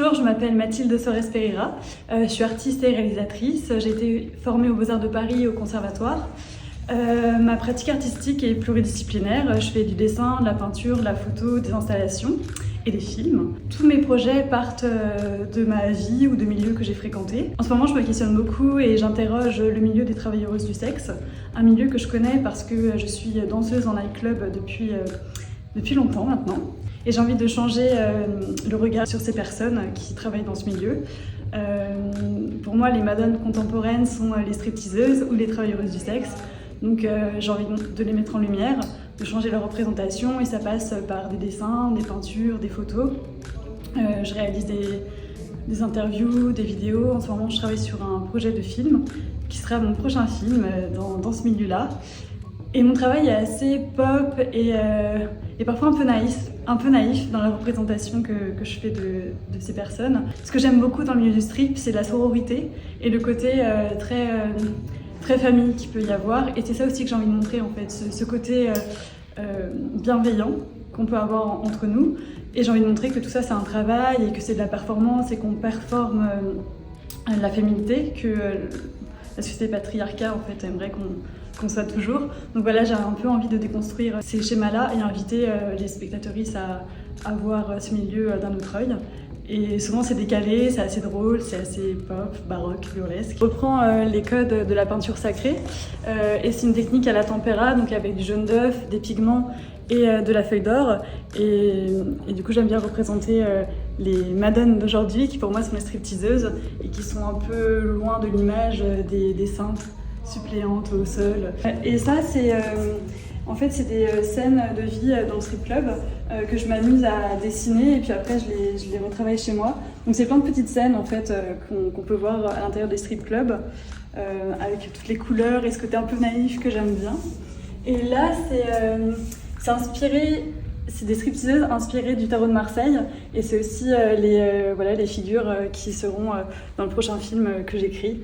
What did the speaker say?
Bonjour, je m'appelle Mathilde Sorès Pereira, je suis artiste et réalisatrice. J'ai été formée aux Beaux-Arts de Paris et au Conservatoire. Ma pratique artistique est pluridisciplinaire. Je fais du dessin, de la peinture, de la photo, des installations et des films. Tous mes projets partent de ma vie ou de milieux que j'ai fréquentés. En ce moment, je me questionne beaucoup et j'interroge le milieu des travailleuses du sexe, un milieu que je connais parce que je suis danseuse en nightclub depuis longtemps maintenant. Et j'ai envie de changer le regard sur ces personnes qui travaillent dans ce milieu. Pour moi, les madones contemporaines sont les stripteaseuses ou les travailleuses du sexe. Donc j'ai envie de les mettre en lumière, de changer leur représentation et ça passe par des dessins, des peintures, des photos. Je réalise des interviews, des vidéos. En ce moment, je travaille sur un projet de film qui sera mon prochain film dans ce milieu-là. Et mon travail est assez pop et parfois un peu naïf dans la représentation que je fais de ces personnes. Ce que j'aime beaucoup dans le milieu du strip, c'est la sororité et le côté très famille qu'il peut y avoir. Et c'est ça aussi que j'ai envie de montrer en fait, ce côté bienveillant qu'on peut avoir entre nous. Et j'ai envie de montrer que tout ça c'est un travail et que c'est de la performance et qu'on performe la féminité, que la société patriarcat en fait aimerait qu'on soit toujours. Donc voilà, j'ai un peu envie de déconstruire ces schémas-là et inviter les spectatrices à voir ce milieu d'un autre œil. Et souvent c'est décalé, c'est assez drôle, c'est assez pop, baroque, burlesque. Je reprends les codes de la peinture sacrée et c'est une technique à la tempéra, donc avec du jaune d'œuf, des pigments et de la feuille d'or. Et du coup j'aime bien représenter les madones d'aujourd'hui qui pour moi sont les stripteaseuses et qui sont un peu loin de l'image des saintes suppléantes au sol. Et ça c'est en fait c'est des scènes de vie dans le strip club que je m'amuse à dessiner et puis après je les retravaille chez moi. Donc c'est plein de petites scènes en fait qu'on peut voir à l'intérieur des strip clubs avec toutes les couleurs et ce côté un peu naïf que j'aime bien. Et là c'est inspiré, c'est des stripteaseuses inspirées du tarot de Marseille et c'est aussi les figures qui seront dans le prochain film que j'écris.